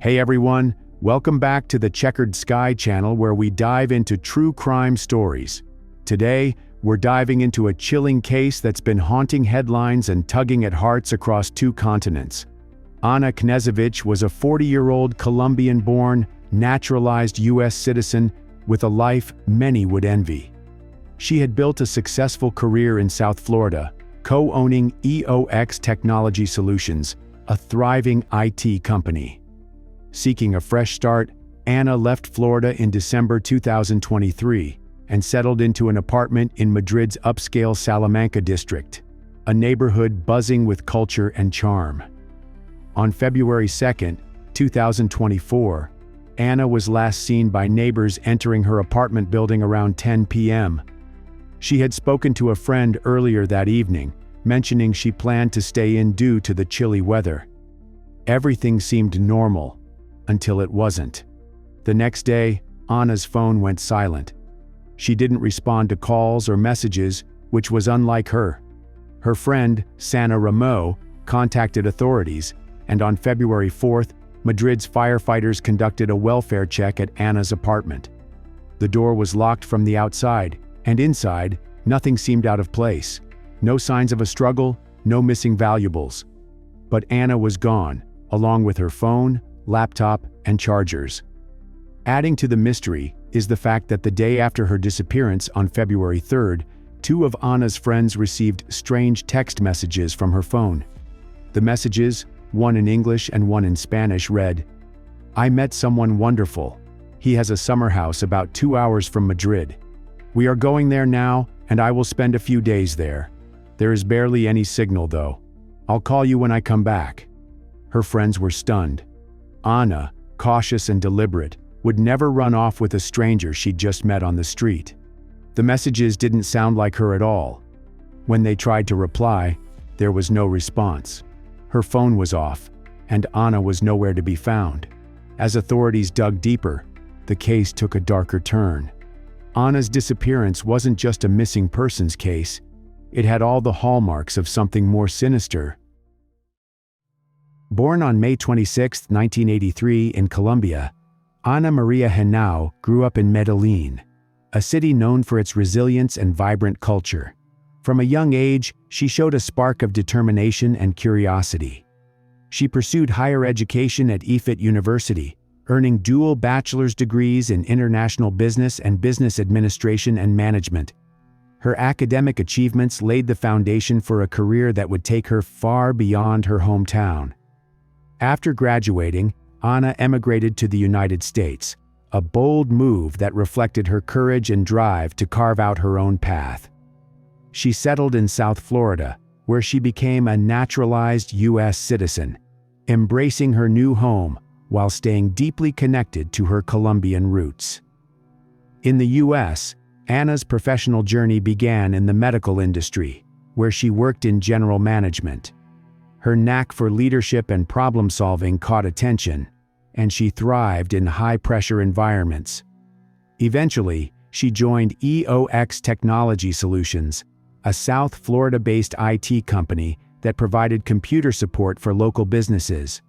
Hey everyone, welcome back to the Checkered Sky channel where we dive into true crime stories. Today, we're diving into a chilling case that's been haunting headlines and tugging at hearts across two continents. Ana Knezevich was a 40-year-old Colombian-born, naturalized U.S. citizen with a life many would envy. She had built a successful career in South Florida, co-owning EOX Technology Solutions, a thriving IT company. Seeking a fresh start, Ana left Florida in December 2023 and settled into an apartment in Madrid's upscale Salamanca district, a neighborhood buzzing with culture and charm. On February 2, 2024, Ana was last seen by neighbors entering her apartment building around 10 p.m. She had spoken to a friend earlier that evening, mentioning she planned to stay in due to the chilly weather. Everything seemed normal, until it wasn't. The next day, Ana's phone went silent. She didn't respond to calls or messages, which was unlike her. Her friend, Sana Ramo, contacted authorities, and on February 4th, Madrid's firefighters conducted a welfare check at Ana's apartment. The door was locked from the outside, and inside, nothing seemed out of place. No signs of a struggle, no missing valuables. But Ana was gone, along with her phone, laptop, and chargers. Adding to the mystery is the fact that the day after her disappearance on February 3rd, two of Ana's friends received strange text messages from her phone. The messages, one in English and one in Spanish, read, "I met someone wonderful. He has a summer house about 2 hours from Madrid. We are going there now, and I will spend a few days there. There is barely any signal though. I'll call you when I come back." Her friends were stunned. Ana, cautious and deliberate, would never run off with a stranger she'd just met on the street. The messages didn't sound like her at all. When they tried to reply, there was no response. Her phone was off, and Ana was nowhere to be found. As authorities dug deeper, the case took a darker turn. Ana's disappearance wasn't just a missing persons case. It had all the hallmarks of something more sinister. Born on May 26, 1983 in Colombia, Ana Maria Henao grew up in Medellin, a city known for its resilience and vibrant culture. From a young age, she showed a spark of determination and curiosity. She pursued higher education at IFIT University, earning dual bachelor's degrees in international business and business administration and management. Her academic achievements laid the foundation for a career that would take her far beyond her hometown. After graduating, Ana emigrated to the United States, a bold move that reflected her courage and drive to carve out her own path. She settled in South Florida, where she became a naturalized U.S. citizen, embracing her new home while staying deeply connected to her Colombian roots. In the U.S., Ana's professional journey began in the medical industry, where she worked in general management. Her knack for leadership and problem-solving caught attention, and she thrived in high-pressure environments. Eventually, she joined EOX Technology Solutions, a South Florida-based IT company that provided computer support for local businesses.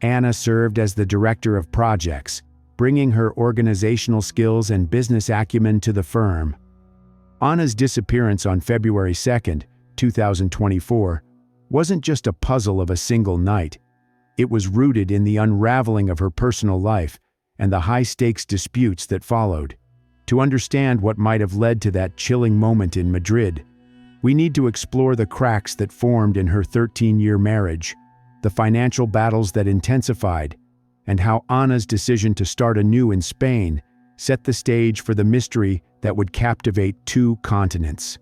Ana served as the director of projects, bringing her organizational skills and business acumen to the firm. Ana's disappearance on February 2, 2024, wasn't just a puzzle of a single night. It was rooted in the unraveling of her personal life and the high-stakes disputes that followed. To understand what might have led to that chilling moment in Madrid, we need to explore the cracks that formed in her 13-year marriage, the financial battles that intensified, and how Ana's decision to start anew in Spain set the stage for the mystery that would captivate two continents.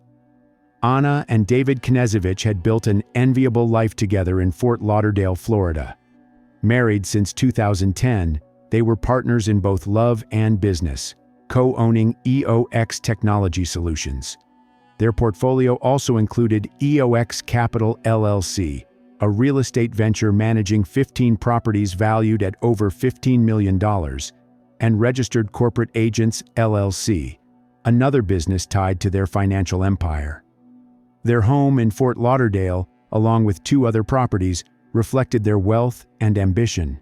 Ana and David Knezevich had built an enviable life together in Fort Lauderdale, Florida. Married since 2010, they were partners in both love and business, co-owning EOX Technology Solutions. Their portfolio also included EOX Capital LLC, a real estate venture managing 15 properties valued at over $15 million, and Registered Corporate Agents LLC, another business tied to their financial empire. Their home in Fort Lauderdale, along with two other properties, reflected their wealth and ambition.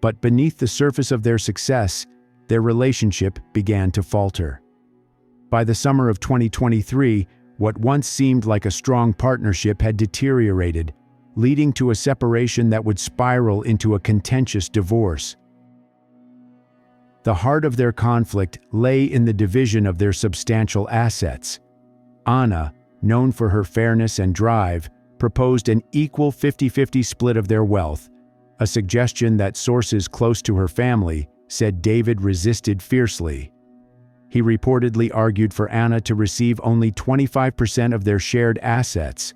But beneath the surface of their success, their relationship began to falter. By the summer of 2023, what once seemed like a strong partnership had deteriorated, leading to a separation that would spiral into a contentious divorce. The heart of their conflict lay in the division of their substantial assets. Ana, known for her fairness and drive, proposed an equal 50-50 split of their wealth, a suggestion that sources close to her family said David resisted fiercely. He reportedly argued for Ana to receive only 25% of their shared assets,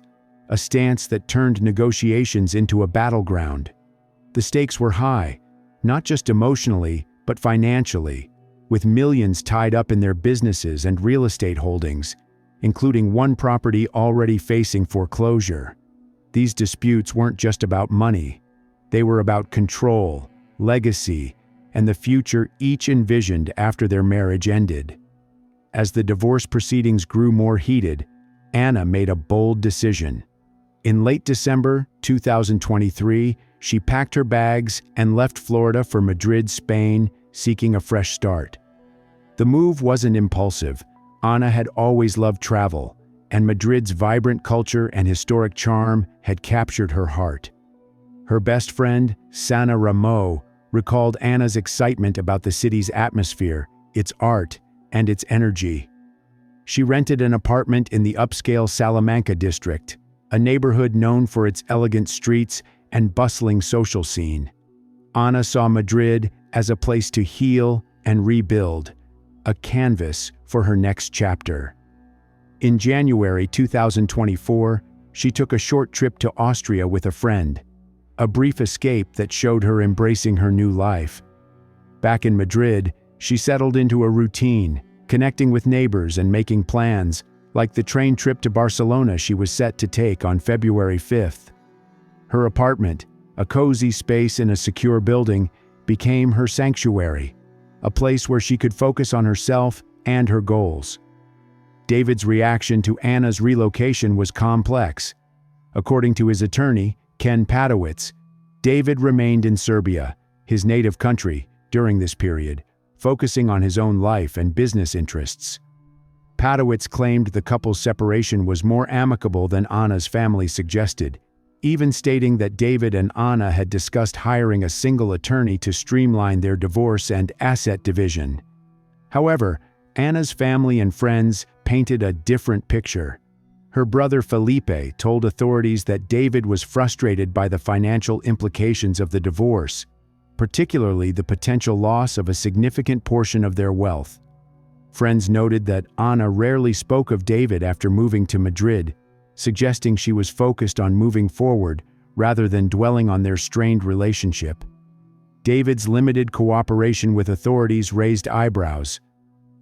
a stance that turned negotiations into a battleground. The stakes were high, not just emotionally, but financially, with millions tied up in their businesses and real estate holdings, including one property already facing foreclosure. These disputes weren't just about money. They were about control, legacy, and the future each envisioned after their marriage ended. As the divorce proceedings grew more heated, Ana made a bold decision. In late December 2023, she packed her bags and left Florida for Madrid, Spain, seeking a fresh start. The move wasn't impulsive. Ana had always loved travel, and Madrid's vibrant culture and historic charm had captured her heart. Her best friend, Sana Ramo, recalled Ana's excitement about the city's atmosphere, its art, and its energy. She rented an apartment in the upscale Salamanca district, a neighborhood known for its elegant streets and bustling social scene. Ana saw Madrid as a place to heal and rebuild, a canvas for her next chapter. In January 2024, she took a short trip to Austria with a friend, a brief escape that showed her embracing her new life. Back in Madrid, she settled into a routine, connecting with neighbors and making plans, like the train trip to Barcelona she was set to take on February 5th. Her apartment, a cozy space in a secure building, became her sanctuary, a place where she could focus on herself and her goals. David's reaction to Ana's relocation was complex. According to his attorney, Ken Padowitz, David remained in Serbia, his native country, during this period, focusing on his own life and business interests. Padowitz claimed the couple's separation was more amicable than Ana's family suggested, even stating that David and Ana had discussed hiring a single attorney to streamline their divorce and asset division. However, Ana's family and friends painted a different picture. Her brother Felipe told authorities that David was frustrated by the financial implications of the divorce, particularly the potential loss of a significant portion of their wealth. Friends noted that Ana rarely spoke of David after moving to Madrid, suggesting she was focused on moving forward rather than dwelling on their strained relationship. David's limited cooperation with authorities raised eyebrows.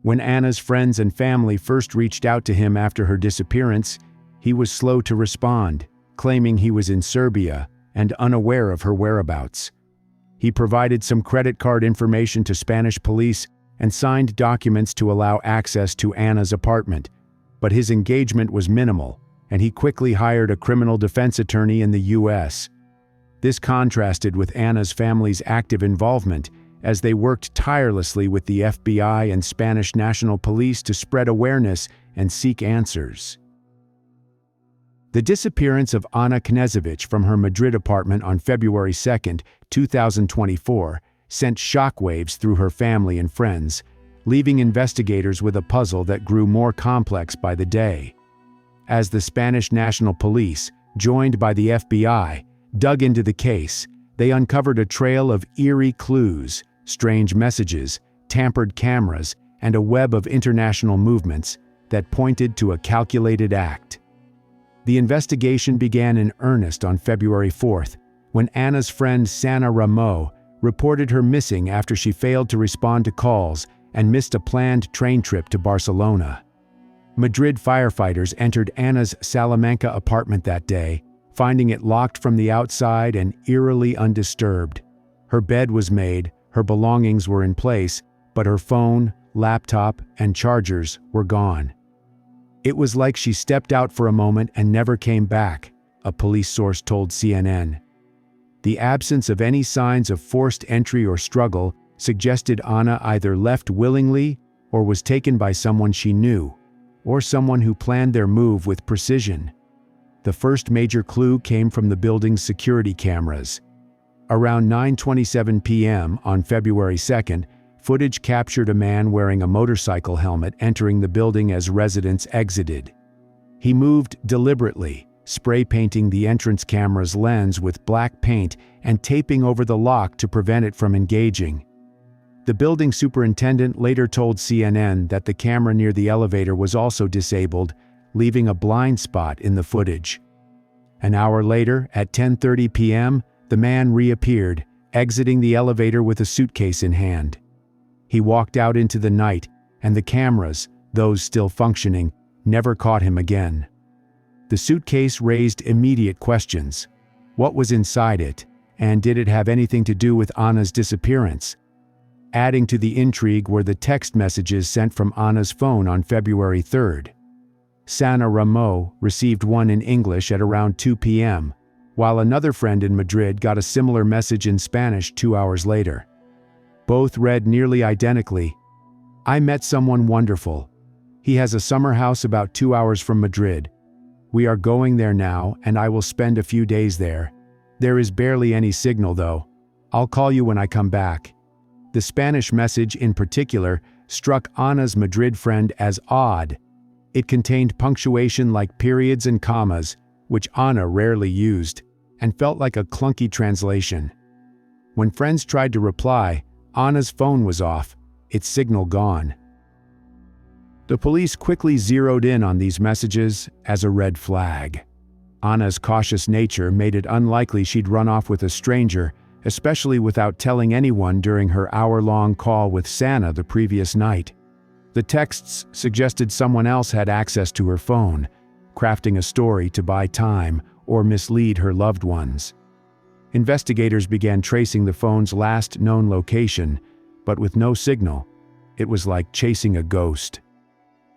When Ana's friends and family first reached out to him after her disappearance, he was slow to respond, claiming he was in Serbia and unaware of her whereabouts. He provided some credit card information to Spanish police and signed documents to allow access to Ana's apartment, but his engagement was minimal, and he quickly hired a criminal defense attorney in the U.S. This contrasted with Ana's family's active involvement, as they worked tirelessly with the FBI and Spanish National Police to spread awareness and seek answers. The disappearance of Ana Knezevich from her Madrid apartment on February 2, 2024, sent shockwaves through her family and friends, leaving investigators with a puzzle that grew more complex by the day. As the Spanish National Police, joined by the FBI, dug into the case, they uncovered a trail of eerie clues, strange messages, tampered cameras, and a web of international movements that pointed to a calculated act. The investigation began in earnest on February 4th, when Ana's friend Sana Ramo reported her missing after she failed to respond to calls and missed a planned train trip to Barcelona. Madrid firefighters entered Ana's Salamanca apartment that day, finding it locked from the outside and eerily undisturbed. Her bed was made, her belongings were in place, but her phone, laptop, and chargers were gone. It was like she stepped out for a moment and never came back, a police source told CNN. The absence of any signs of forced entry or struggle suggested Ana either left willingly or was taken by someone she knew, or someone who planned their move with precision. The first major clue came from the building's security cameras. Around 9:27 p.m. on February 2nd, footage captured a man wearing a motorcycle helmet entering the building as residents exited. He moved deliberately, spray painting the entrance camera's lens with black paint and taping over the lock to prevent it from engaging. The building superintendent later told CNN that the camera near the elevator was also disabled, leaving a blind spot in the footage. An hour later, at 10:30 p.m., the man reappeared, exiting the elevator with a suitcase in hand. He walked out into the night, and the cameras, those still functioning, never caught him again. The suitcase raised immediate questions. What was inside it, and did it have anything to do with Ana's disappearance? Adding to the intrigue were the text messages sent from Ana's phone on February 3rd. Sana Ramo received one in English at around 2 p.m., while another friend in Madrid got a similar message in Spanish 2 hours later. Both read nearly identically. "I met someone wonderful. He has a summer house about 2 hours from Madrid. We are going there now, and I will spend a few days there. There is barely any signal, though. I'll call you when I come back." The Spanish message, in particular, struck Ana's Madrid friend as odd. It contained punctuation like periods and commas, which Ana rarely used, and felt like a clunky translation. When friends tried to reply, Ana's phone was off, its signal gone. The police quickly zeroed in on these messages as a red flag. Ana's cautious nature made it unlikely she'd run off with a stranger, especially without telling anyone during her hour-long call with Sana the previous night. The texts suggested someone else had access to her phone, crafting a story to buy time or mislead her loved ones. Investigators began tracing the phone's last known location, but with no signal. It was like chasing a ghost.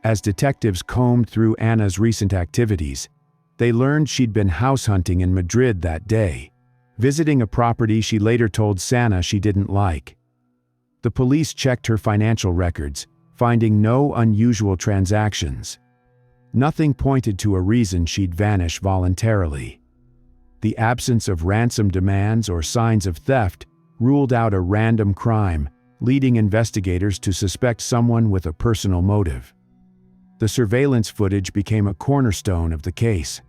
As detectives combed through Ana's recent activities, they learned she'd been house hunting in Madrid that day, visiting a property she later told Sana she didn't like. The police checked her financial records, finding no unusual transactions. Nothing pointed to a reason she'd vanish voluntarily. The absence of ransom demands or signs of theft ruled out a random crime, leading investigators to suspect someone with a personal motive. The surveillance footage became a cornerstone of the case.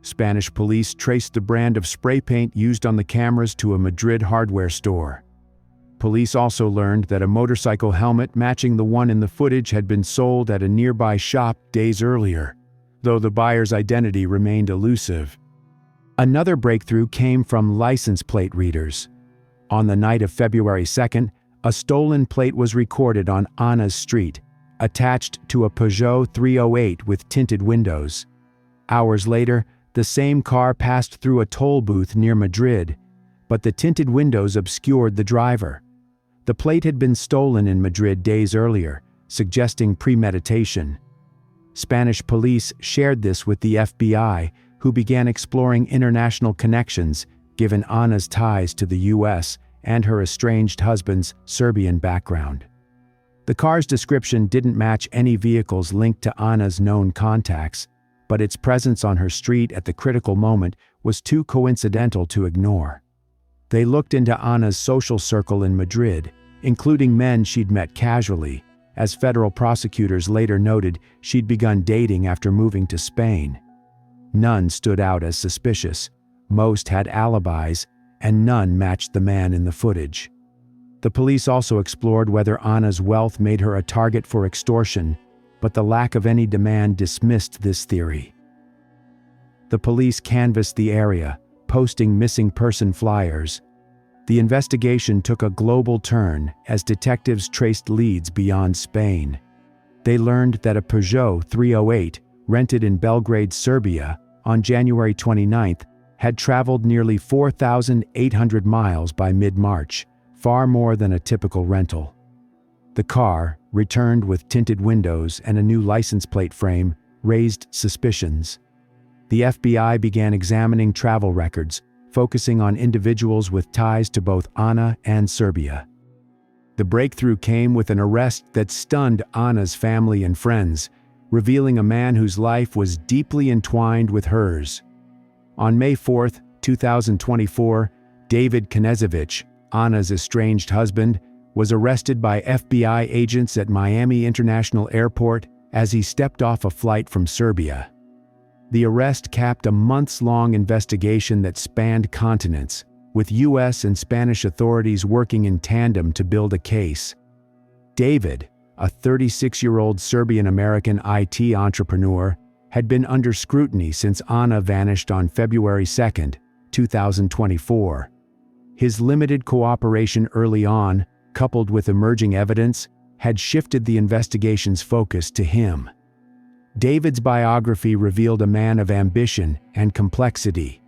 Spanish police traced the brand of spray paint used on the cameras to a Madrid hardware store. Police also learned that a motorcycle helmet matching the one in the footage had been sold at a nearby shop days earlier, though the buyer's identity remained elusive. Another breakthrough came from license plate readers. On the night of February 2nd, a stolen plate was recorded on Ana's street, attached to a Peugeot 308 with tinted windows. Hours later, the same car passed through a toll booth near Madrid, but the tinted windows obscured the driver. The plate had been stolen in Madrid days earlier, suggesting premeditation. Spanish police shared this with the FBI, who began exploring international connections, given Ana's ties to the U.S. and her estranged husband's Serbian background. The car's description didn't match any vehicles linked to Ana's known contacts, but its presence on her street at the critical moment was too coincidental to ignore. They looked into Ana's social circle in Madrid, including men she'd met casually. As federal prosecutors later noted, she'd begun dating after moving to Spain. None stood out as suspicious, most had alibis, and none matched the man in the footage. The police also explored whether Ana's wealth made her a target for extortion, but the lack of any demand dismissed this theory. The police canvassed the area, posting missing person flyers. The investigation took a global turn as detectives traced leads beyond Spain. They learned that a Peugeot 308, rented in Belgrade, Serbia, on January 29th, had traveled nearly 4,800 miles by mid-March, far more than a typical rental. The car, returned with tinted windows and a new license plate frame, raised suspicions. The FBI began examining travel records, focusing on individuals with ties to both Ana and Serbia. The breakthrough came with an arrest that stunned Ana's family and friends, revealing a man whose life was deeply entwined with hers. On May 4, 2024, David Knezevich, Ana's estranged husband, was arrested by FBI agents at Miami International Airport as he stepped off a flight from Serbia. The arrest capped a months-long investigation that spanned continents, with U.S. and Spanish authorities working in tandem to build a case. David, a 36-year-old Serbian-American IT entrepreneur, had been under scrutiny since Ana vanished on February 2, 2024. His limited cooperation early on, coupled with emerging evidence, had shifted the investigation's focus to him. David's biography revealed a man of ambition and complexity.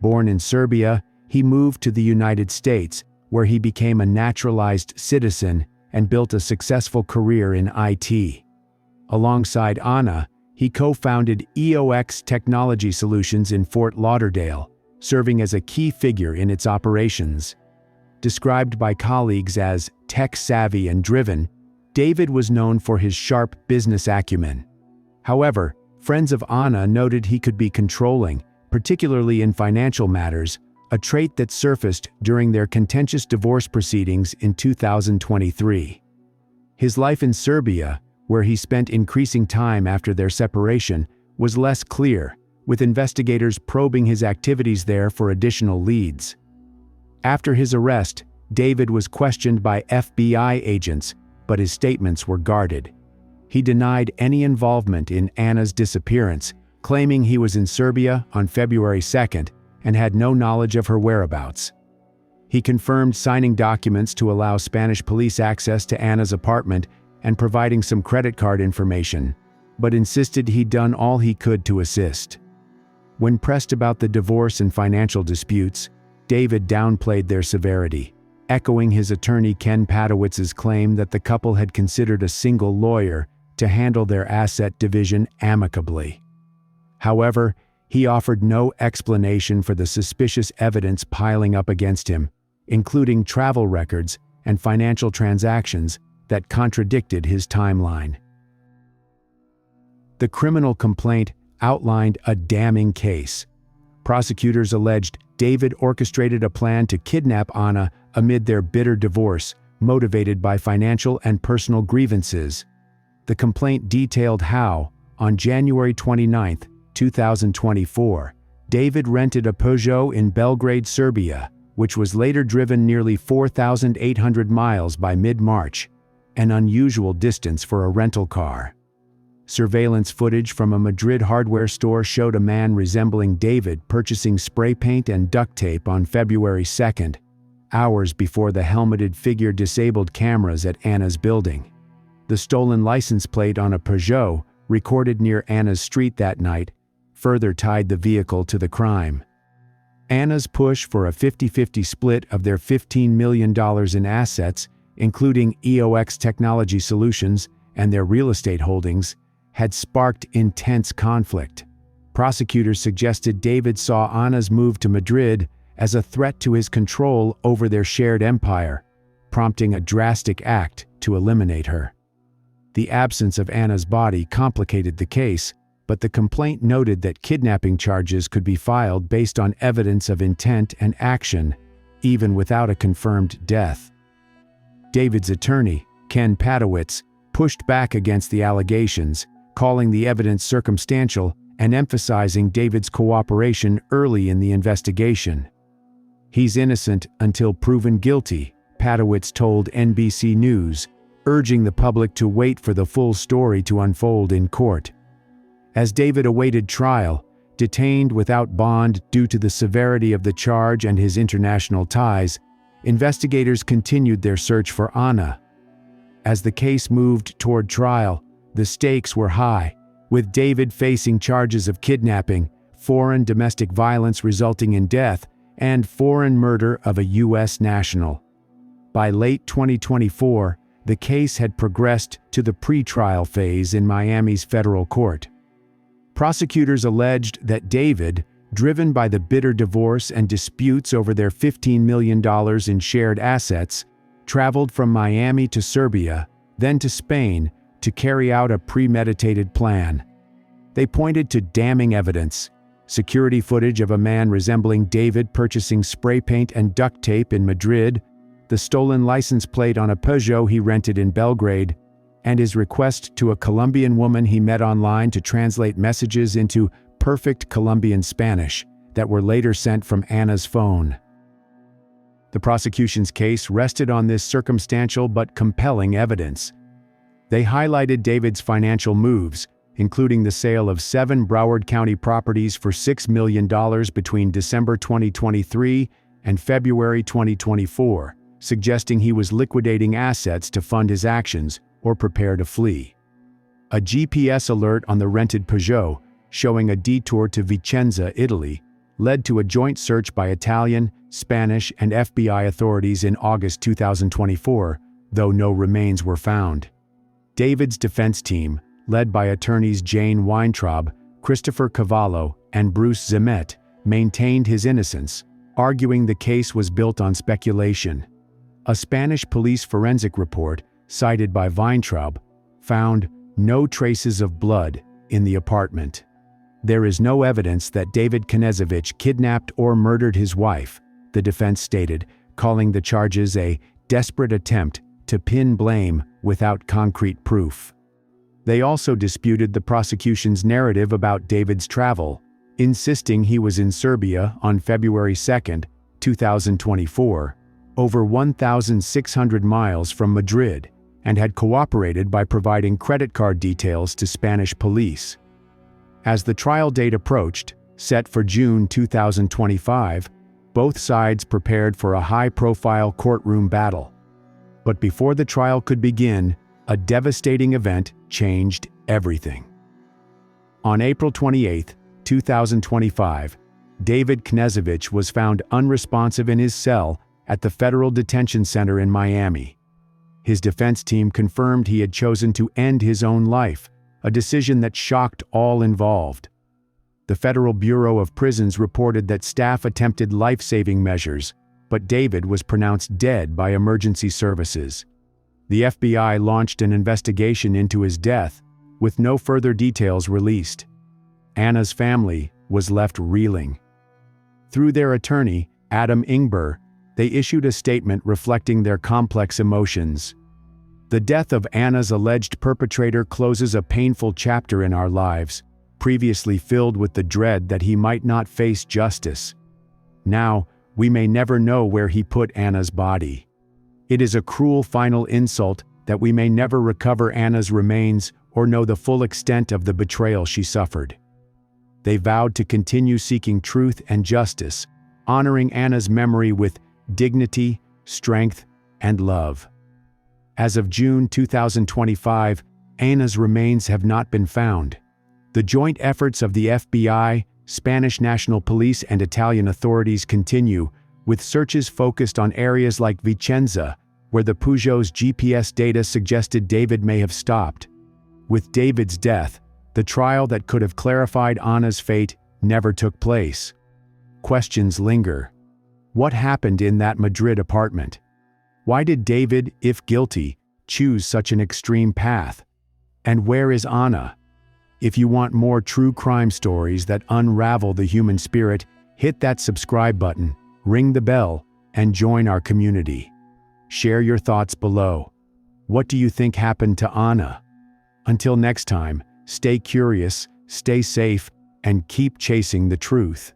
Born in Serbia, he moved to the United States, where he became a naturalized citizen and built a successful career in IT. Alongside Ana, he co-founded EOX Technology Solutions in Fort Lauderdale, serving as a key figure in its operations. Described by colleagues as tech-savvy and driven, David was known for his sharp business acumen. However, friends of Ana noted he could be controlling, particularly in financial matters, a trait that surfaced during their contentious divorce proceedings in 2023. His life in Serbia, where he spent increasing time after their separation, was less clear, with investigators probing his activities there for additional leads. After his arrest, David was questioned by FBI agents, but his statements were guarded. He denied any involvement in Ana's disappearance, claiming he was in Serbia on February 2nd and had no knowledge of her whereabouts. He confirmed signing documents to allow Spanish police access to Ana's apartment and providing some credit card information, but insisted he'd done all he could to assist. When pressed about the divorce and financial disputes, David downplayed their severity, echoing his attorney Ken Padowitz's claim that the couple had considered a single lawyer to handle their asset division amicably. However, he offered no explanation for the suspicious evidence piling up against him, including travel records and financial transactions that contradicted his timeline. The criminal complaint outlined a damning case. Prosecutors alleged David orchestrated a plan to kidnap Ana amid their bitter divorce, motivated by financial and personal grievances. The complaint detailed how, on January 29, 2024, David rented a Peugeot in Belgrade, Serbia, which was later driven nearly 4,800 miles by mid-March, an unusual distance for a rental car. Surveillance footage from a Madrid hardware store showed a man resembling David purchasing spray paint and duct tape on February 2nd, hours before the helmeted figure disabled cameras at Ana's building. The stolen license plate on a Peugeot, recorded near Ana's street that night, further tied the vehicle to the crime. Ana's push for a 50-50 split of their $15 million in assets, including EOX Technology Solutions and their real estate holdings, had sparked intense conflict. Prosecutors suggested David saw Ana's move to Madrid as a threat to his control over their shared empire, prompting a drastic act to eliminate her. The absence of Ana's body complicated the case, but the complaint noted that kidnapping charges could be filed based on evidence of intent and action, even without a confirmed death. David's attorney, Ken Padowitz, pushed back against the allegations, calling the evidence circumstantial and emphasizing David's cooperation early in the investigation. "He's innocent until proven guilty," Padowitz told NBC News, urging the public to wait for the full story to unfold in court. As David awaited trial, detained without bond due to the severity of the charge and his international ties, investigators continued their search for Ana. As the case moved toward trial, the stakes were high, with David facing charges of kidnapping, foreign domestic violence resulting in death, and foreign murder of a U.S. national. By late 2024, the case had progressed to the pre-trial phase in Miami's federal court. Prosecutors alleged that David, driven by the bitter divorce and disputes over their $15 million in shared assets, traveled from Miami to Serbia, then to Spain, to carry out a premeditated plan. They pointed to damning evidence: security footage of a man resembling David purchasing spray paint and duct tape in Madrid, the stolen license plate on a Peugeot he rented in Belgrade, and his request to a Colombian woman he met online to translate messages into perfect Colombian Spanish that were later sent from Ana's phone. The prosecution's case rested on this circumstantial but compelling evidence. They highlighted David's financial moves, including the sale of 7 Broward County properties for $6 million between December 2023 and February 2024, suggesting he was liquidating assets to fund his actions or prepare to flee. A GPS alert on the rented Peugeot, showing a detour to Vicenza, Italy, led to a joint search by Italian, Spanish, and FBI authorities in August 2024, though no remains were found. David's defense team, led by attorneys Jane Weintraub, Christopher Cavallo, and Bruce Zemet, maintained his innocence, arguing the case was built on speculation. A Spanish police forensic report, cited by Weintraub, found no traces of blood in the apartment. There is no evidence that David Knezevich kidnapped or murdered his wife, the defense stated, calling the charges a desperate attempt to pin blame without concrete proof. They also disputed the prosecution's narrative about David's travel, insisting he was in Serbia on February 2, 2024, over 1,600 miles from Madrid, and had cooperated by providing credit card details to Spanish police. As the trial date approached, set for June 2025, both sides prepared for a high-profile courtroom battle. But before the trial could begin, a devastating event changed everything. On April 28, 2025, David Knezevich was found unresponsive in his cell at the Federal Detention Center in Miami. His defense team confirmed he had chosen to end his own life, a decision that shocked all involved. The Federal Bureau of Prisons reported that staff attempted life-saving measures, but David was pronounced dead by emergency services. The FBI launched an investigation into his death, with no further details released. Ana's family was left reeling. Through their attorney, Adam Ingber, they issued a statement reflecting their complex emotions. The death of Ana's alleged perpetrator closes a painful chapter in our lives, previously filled with the dread that he might not face justice. Now, we may never know where he put Ana's body. It is a cruel final insult that we may never recover Ana's remains or know the full extent of the betrayal she suffered. They vowed to continue seeking truth and justice, honoring Ana's memory with dignity, strength, and love. As of June 2025, Ana's remains have not been found. The joint efforts of the FBI, Spanish National Police, and Italian authorities continue, with searches focused on areas like Vicenza, where the Peugeot's GPS data suggested David may have stopped. With David's death, the trial that could have clarified Ana's fate never took place. Questions linger. What happened in that Madrid apartment? Why did David, if guilty, choose such an extreme path? And where is Ana? If you want more true crime stories that unravel the human spirit, hit that subscribe button, ring the bell, and join our community. Share your thoughts below. What do you think happened to Ana? Until next time, stay curious, stay safe, and keep chasing the truth.